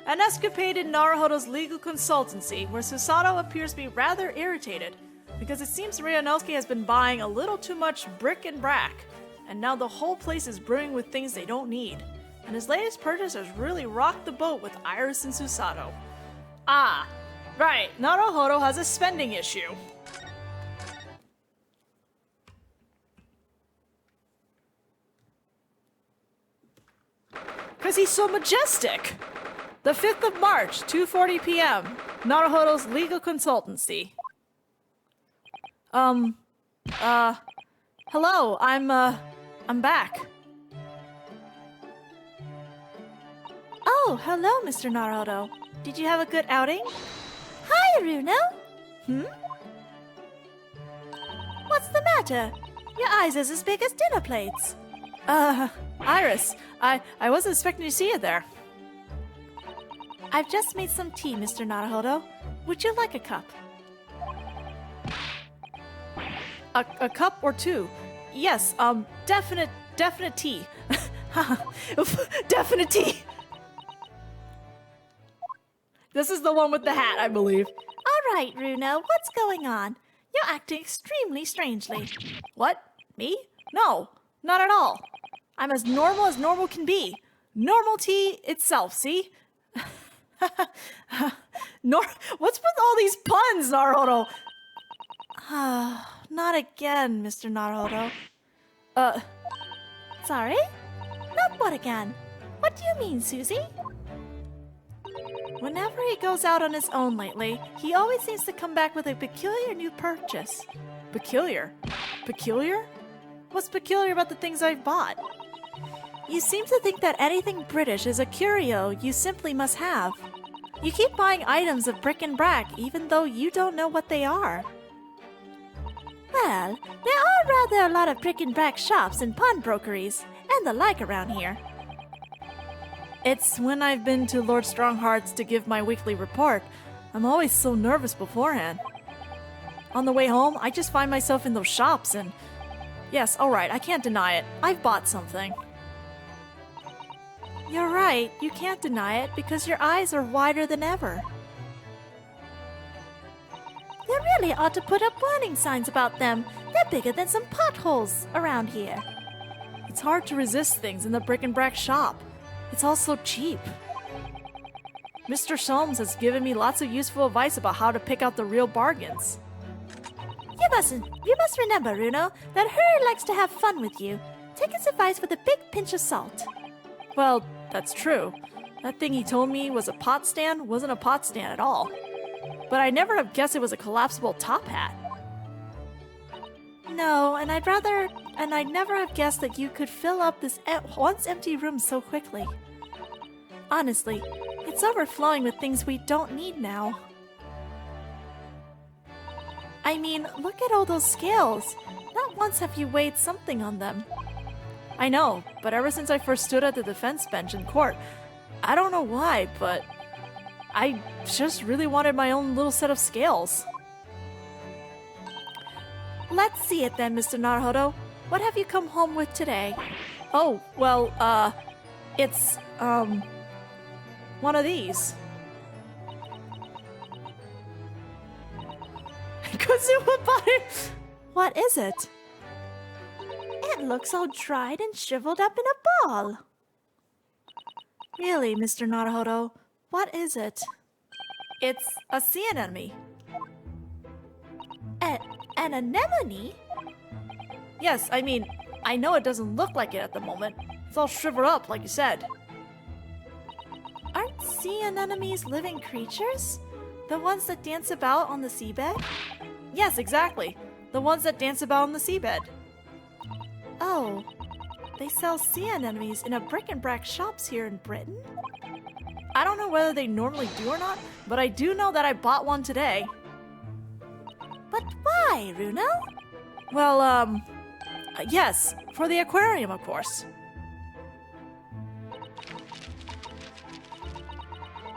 An escapade in Naruhodo's legal consultancy, where Susato appears to be rather irritated, because it seems Ryunosuke has been buying a little too much brick and brack, and now the whole place is brewing with things they don't need, and his latest purchase has really rocked the boat with Iris and Susato. Ah, right, Naruhodo has a spending issue. Because he's so majestic. The 5th of March, 2:40 p.m., Naruhodo's legal consultancy. Hello, I'm back. Oh, hello, Mr. Naruhodo. Did you have a good outing? Hi, Runo. What's the matter? Your eyes are as big as dinner plates. Iris, I wasn't expecting to see you there. I've just made some tea, Mr. Naruhodo. Would you like a cup? A cup or two? Yes, definite tea. Definite tea. This is the one with the hat, I believe. All right, Runo, what's going on? You're acting extremely strangely. What? Me? No, not at all. I'm as normal can be. Normal tea itself, see? What's with all these puns, Naruhodo? Not again, Mr. Naruhodo. Sorry? Not what again? What do you mean, Susie? Whenever he goes out on his own lately, he always seems to come back with a peculiar new purchase. Peculiar? Peculiar? What's peculiar about the things I've bought? You seem to think that anything British is a curio you simply must have. You keep buying items of brick and brack even though you don't know what they are. Well, there are rather a lot of brick and brack shops and pawnbrokeries and the like around here. It's when I've been to Lord Strongheart's to give my weekly report. I'm always so nervous beforehand. On the way home, I just find myself in those shops and... Yes, alright, I can't deny it. I've bought something. You're right, you can't deny it because your eyes are wider than ever. You really ought to put up warning signs about them. They're bigger than some potholes around here. It's hard to resist things in the brick and brack shop. It's all so cheap. Mr. Solms has given me lots of useful advice about how to pick out the real bargains. You must remember, Runo, that Hurry likes to have fun with you. Take his advice with a big pinch of salt. Well, that's true. That thing he told me was a pot stand wasn't a pot stand at all. But I never have guessed it was a collapsible top hat. No, and I'd never have guessed that you could fill up this once empty room so quickly. Honestly, it's overflowing with things we don't need now. I mean, look at all those scales. Not once have you weighed something on them. I know, but ever since I first stood at the defense bench in court, I don't know why, but I just really wanted my own little set of scales. Let's see it then, Mr. Naruhodo. What have you come home with today? Oh, well, it's, one of these. Kazuma butter! What is it? It looks all dried and shriveled up in a ball. Really, Mr. Naruhodo, what is it? It's a sea anemone. An anemone? Yes, I mean, I know it doesn't look like it at the moment. It's all shriveled up, like you said. Aren't sea anemones living creatures? The ones that dance about on the seabed? Yes, exactly. The ones that dance about on the seabed. Oh, they sell sea anemones in a brick and brack shops here in Britain? I don't know whether they normally do or not, but I do know that I bought one today. But why, Runo? Well, yes, for the aquarium, of course.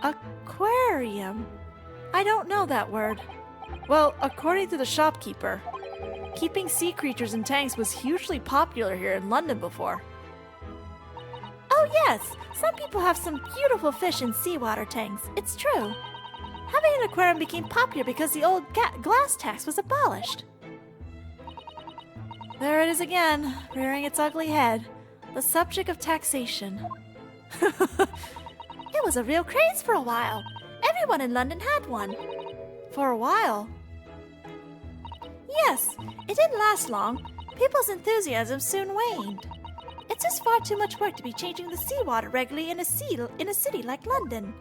Aquarium? I don't know that word. Well, according to the shopkeeper, keeping sea creatures in tanks was hugely popular here in London before. Oh Oh yes, some people have some beautiful fish in seawater tanks. It's true. Having an aquarium became popular because the old glass tax was abolished. There it is again, rearing its ugly head. The subject of taxation. It was a real craze for a while. Everyone in London had one. For a while? Yes, it didn't last long. People's enthusiasm soon waned. It's just far too much work to be changing the seawater regularly in a city like London.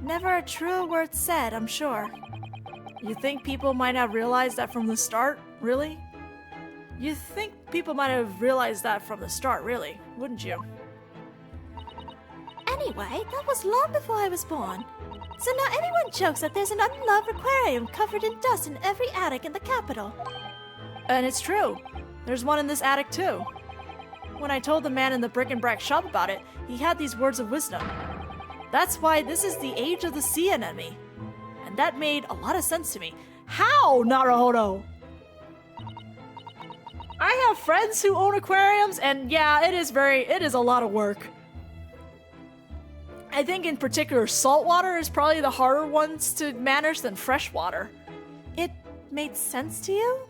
Never a truer word said, I'm sure. You think people might have realized that from the start, really? You think people might have realized that from the start, really, wouldn't you? Anyway, that was long before I was born. So now everyone jokes that there's an unloved aquarium covered in dust in every attic in the capital. And it's true. There's one in this attic, too. When I told the man in the bric-and-brac shop about it, he had these words of wisdom. That's why this is the age of the sea anemone. And that made a lot of sense to me. How, Naruhodo? I have friends who own aquariums, and yeah, it is a lot of work. I think in particular, saltwater is probably the harder ones to manage than freshwater. It made sense to you?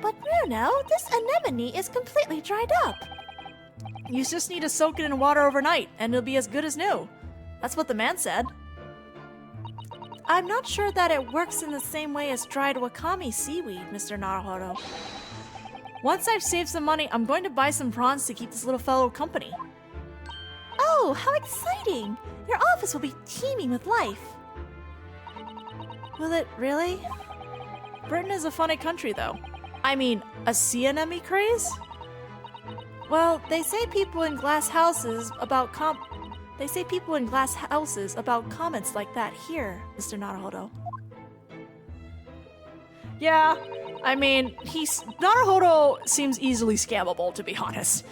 But Bruno, this anemone is completely dried up. You just need to soak it in water overnight, and it'll be as good as new. That's what the man said. I'm not sure that it works in the same way as dried wakame seaweed, Mr. Naruhodo. Once I've saved some money, I'm going to buy some prawns to keep this little fellow company. Oh, how exciting! Your office will be teeming with life. Will it really? Britain is a funny country, though. I mean, a sea anemone craze? Well, they say people in glass houses about comments like that here, Mr. Naruhodo. Yeah, I mean, Naruhodo seems easily scammable, to be honest.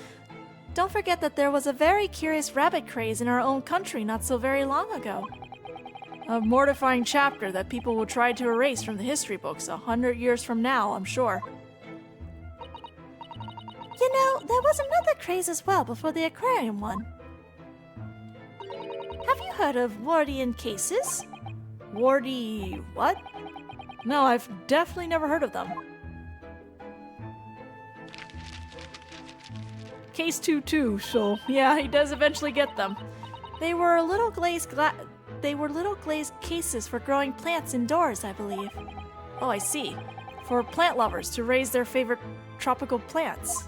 Don't forget that there was a very curious rabbit craze in our own country not so very long ago. A mortifying chapter that people will try to erase from the history books 100 years from now, I'm sure. You know, there was another craze as well before the aquarium one. Have you heard of Wardian cases? Wardy... what? No, I've definitely never heard of them. Case 2-2, so yeah, he does eventually get them. They were little glazed cases for growing plants indoors, I believe. Oh, I see. For plant lovers to raise their favorite tropical plants.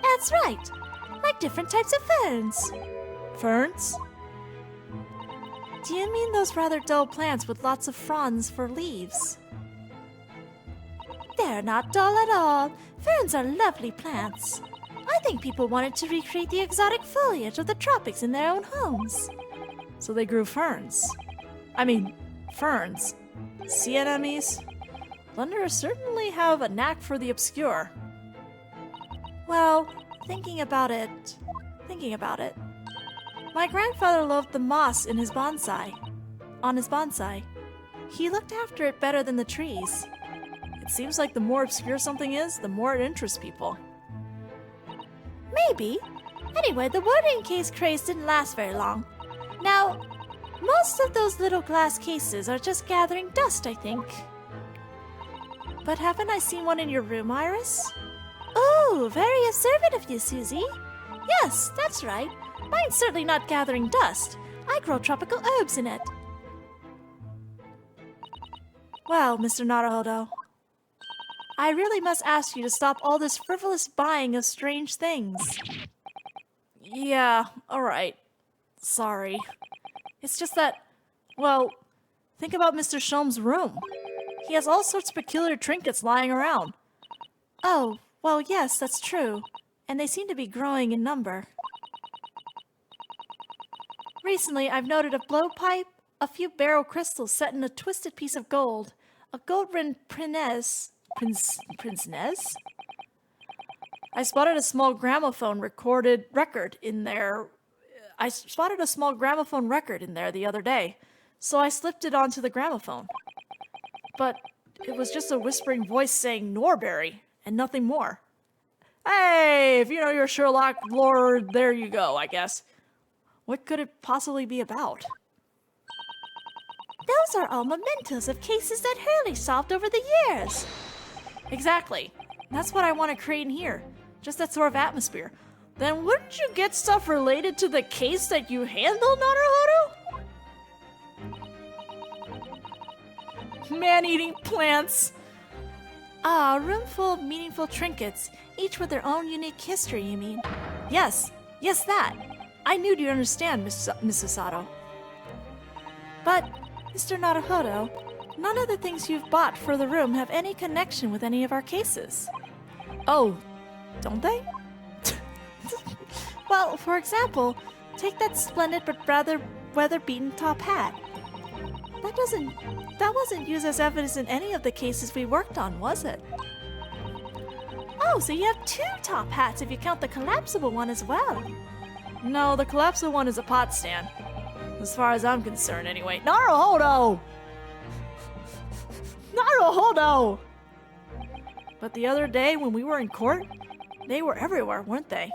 That's right. Like different types of ferns. Ferns? Do you mean those rather dull plants with lots of fronds for leaves? They're not dull at all. Ferns are lovely plants. I think people wanted to recreate the exotic foliage of the tropics in their own homes. So they grew ferns. I mean, ferns. Sea anemones? Londoners certainly have a knack for the obscure. Well, thinking about it. My grandfather loved the moss in his bonsai. On his bonsai. He looked after it better than the trees. It seems like the more obscure something is, the more it interests people. Maybe. Anyway, the watering case craze didn't last very long. Now, most of those little glass cases are just gathering dust, I think. But haven't I seen one in your room, Iris? Oh, very observant of you, Susie. Yes, that's right. Mine's certainly not gathering dust. I grow tropical herbs in it. Well, Mr. Naruhodo, I really must ask you to stop all this frivolous buying of strange things. Yeah, alright. Sorry. It's just that, well, think about Mr. Shom's room. He has all sorts of peculiar trinkets lying around. Oh, well, yes, that's true. And they seem to be growing in number. Recently, I've noted a blowpipe, a few barrel crystals set in a twisted piece of gold, a gold-rimmed Prince Nez? I spotted a small gramophone record in there the other day, so I slipped it onto the gramophone. But it was just a whispering voice saying Norbury, and nothing more. Hey, if you know your Sherlock lore, there you go, I guess. What could it possibly be about? Those are all mementos of cases that Hurley solved over the years. Exactly. That's what I want to create in here. Just that sort of atmosphere. Then wouldn't you get stuff related to the case that you handled, Naruhodo? Man-eating plants. Ah, a room full of meaningful trinkets, each with their own unique history, you mean? Yes, that. I knew you'd understand, Miss Susato. But, Mr. Naruhodo, none of the things you've bought for the room have any connection with any of our cases. Oh, don't they? Well, for example, take that splendid but rather weather-beaten top hat. That wasn't used as evidence in any of the cases we worked on, was it? Oh, so you have 2 top hats if you count the collapsible one as well. No, the collapsible one is a pot stand. As far as I'm concerned, anyway. Naruhodo! Naruhodo! But the other day when we were in court, they were everywhere, weren't they?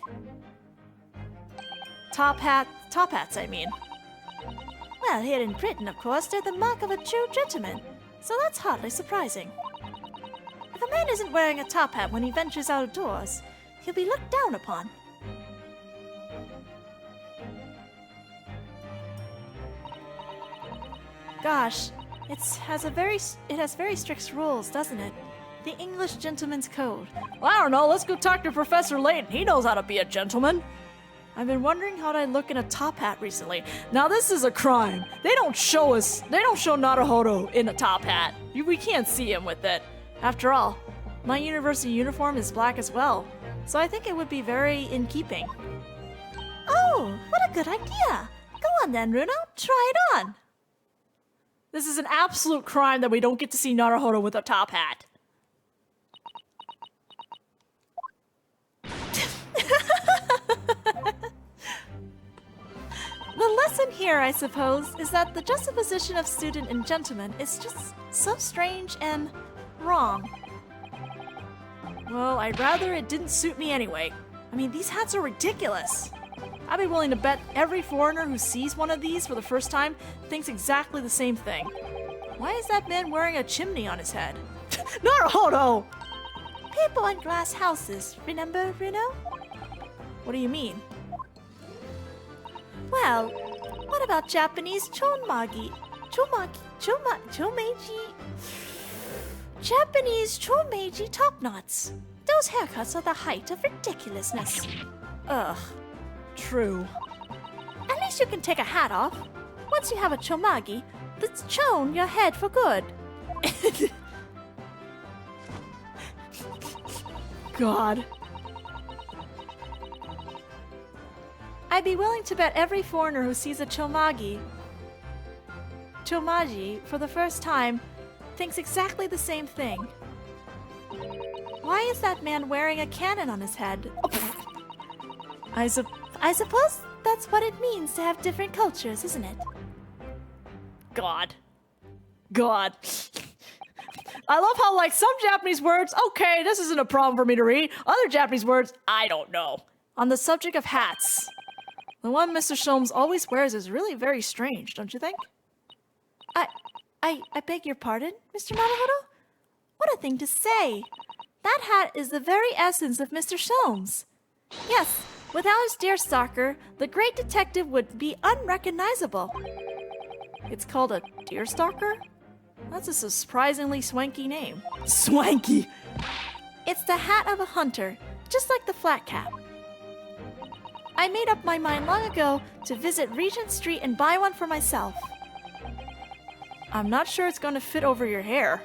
Top hats, I mean. Well, here in Britain, of course, they're the mark of a true gentleman, so that's hardly surprising. If a man isn't wearing a top hat when he ventures outdoors, he'll be looked down upon. Gosh, it has very strict rules, doesn't it? The English Gentleman's Code. Well, I don't know, let's go talk to Professor Layton. He knows how to be a gentleman. I've been wondering how'd I look in a top hat recently. Now this is a crime. They don't show Naruhodo in a top hat. We can't see him with it. After all, my university uniform is black as well, so I think it would be very in keeping. Oh, what a good idea! Go on then, Runo, try it on! This is an absolute crime that we don't get to see Naruhodo with a top hat. The lesson here, I suppose, is that the juxtaposition of student and gentleman is just so strange and wrong. Well, I'd rather it didn't suit me anyway. I mean, these hats are ridiculous. I'd be willing to bet every foreigner who sees one of these for the first time thinks exactly the same thing. Why is that man wearing a chimney on his head? Naruhodo! People in glass houses, remember, Runo? What do you mean? Well, what about Japanese chomeiji? Japanese chomeiji top knots. Those haircuts are the height of ridiculousness. Ugh, true. At least you can take a hat off. Once you have a chomagi, let's chone your head for good. God. I'd be willing to bet every foreigner who sees a chomaji for the first time thinks exactly the same thing. Why is that man wearing a cannon on his head? I suppose that's what it means to have different cultures, isn't it? God. I love how, like, some Japanese words, okay, this isn't a problem for me to read. Other Japanese words, I don't know. On the subject of hats, the one Mr. Sholmes always wears is really very strange, don't you think? I beg your pardon, Mr. Naruhodo? What a thing to say! That hat is the very essence of Mr. Sholmes. Yes, without his dear Stalker, the great detective would be unrecognizable. It's called a deerstalker? That's a surprisingly swanky name. Swanky! It's the hat of a hunter, just like the flat cap. I made up my mind long ago to visit Regent Street and buy one for myself. I'm not sure it's going to fit over your hair.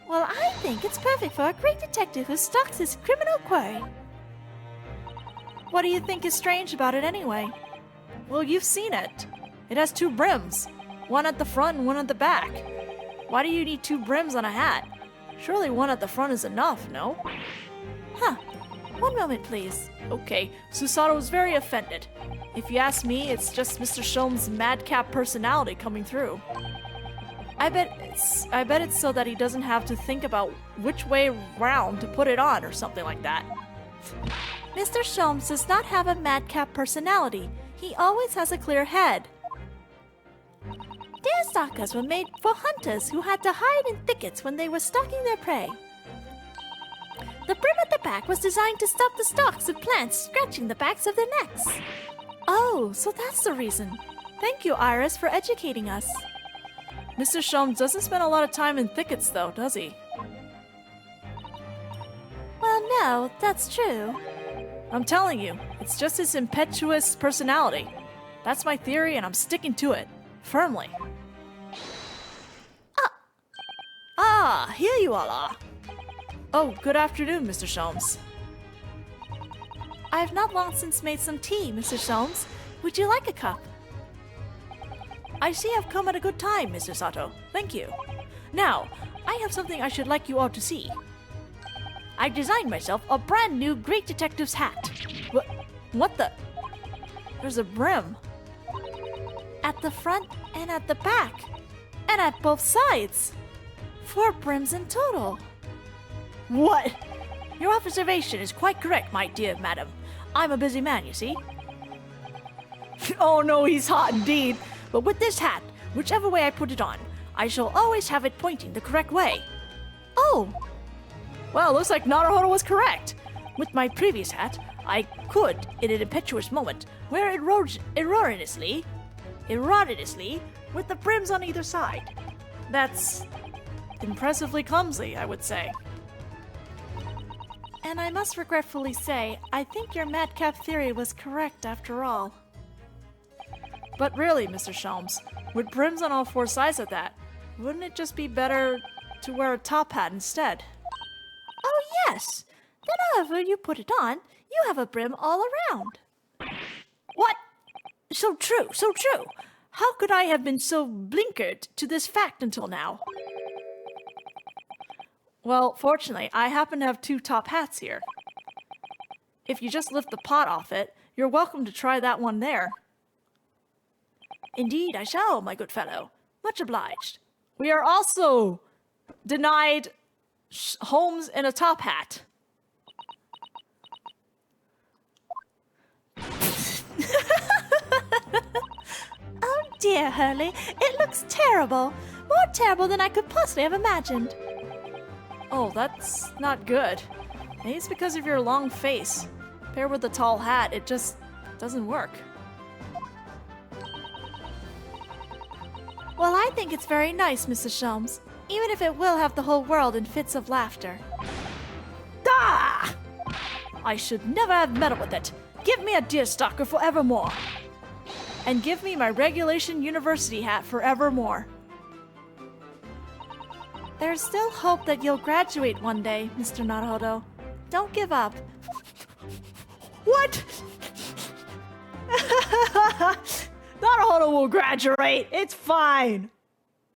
Well, I think it's perfect for a great detective who stalks his criminal quarry. What do you think is strange about it anyway? Well, you've seen it. It has 2 brims. One at the front and one at the back. Why do you need 2 brims on a hat? Surely one at the front is enough, no? Huh. One moment, please. Okay, Susato was very offended. If you ask me, it's just Mr. Sholmes' madcap personality coming through. I bet it's so that he doesn't have to think about which way round to put it on or something like that. Mr. Sholmes does not have a madcap personality. He always has a clear head. Deer stalkers were made for hunters who had to hide in thickets when they were stalking their prey. The brim at the back was designed to stop the stalks of plants scratching the backs of their necks. Oh, so that's the reason. Thank you, Iris, for educating us. Mr. Sholmes doesn't spend a lot of time in thickets, though, does he? Well, no, that's true. I'm telling you, it's just his impetuous personality. That's my theory, and I'm sticking to it. Firmly. Here you all are. Oh, good afternoon, Mr. Sholmes. I have not long since made some tea, Mr. Sholmes. Would you like a cup? I see I've come at a good time, Mr. Sato. Thank you. Now, I have something I should like you all to see. I designed myself a brand new Great Detective's hat. What the? There's a brim. At the front and at the back. And at both sides. 4 brims in total. What? Your observation is quite correct, my dear madam. I'm a busy man, you see. Oh no, he's hot indeed. But with this hat, whichever way I put it on, I shall always have it pointing the correct way. Oh! Well, looks like Naruhodo was correct. With my previous hat, I could, in an impetuous moment, wear it erroneously, with the brims on either side. That's impressively clumsy, I would say. And I must regretfully say, I think your madcap theory was correct after all. But really, Mr. Sholmes, with brims on all 4 sides of that, wouldn't it just be better to wear a top hat instead? Oh yes! Then however you put it on, you have a brim all around. What? So true, so true! How could I have been so blinkered to this fact until now? Well, fortunately, I happen to have 2 top hats here. If you just lift the pot off it, you're welcome to try that one there. Indeed, I shall, my good fellow. Much obliged. We are also denied Holmes in a top hat. Oh dear, Hurley, it looks terrible. More terrible than I could possibly have imagined. Oh, that's not good. Maybe it's because of your long face. Paired with the tall hat, it just doesn't work. Well, I think it's very nice, Mrs. Sholmes, even if it will have the whole world in fits of laughter. Ah! I should never have meddled with it. Give me a deerstalker forevermore. And give me my regulation university hat forevermore. There's still hope that you'll graduate one day, Mr. Naruhodo. Don't give up. What? Naruhodo will graduate. It's fine.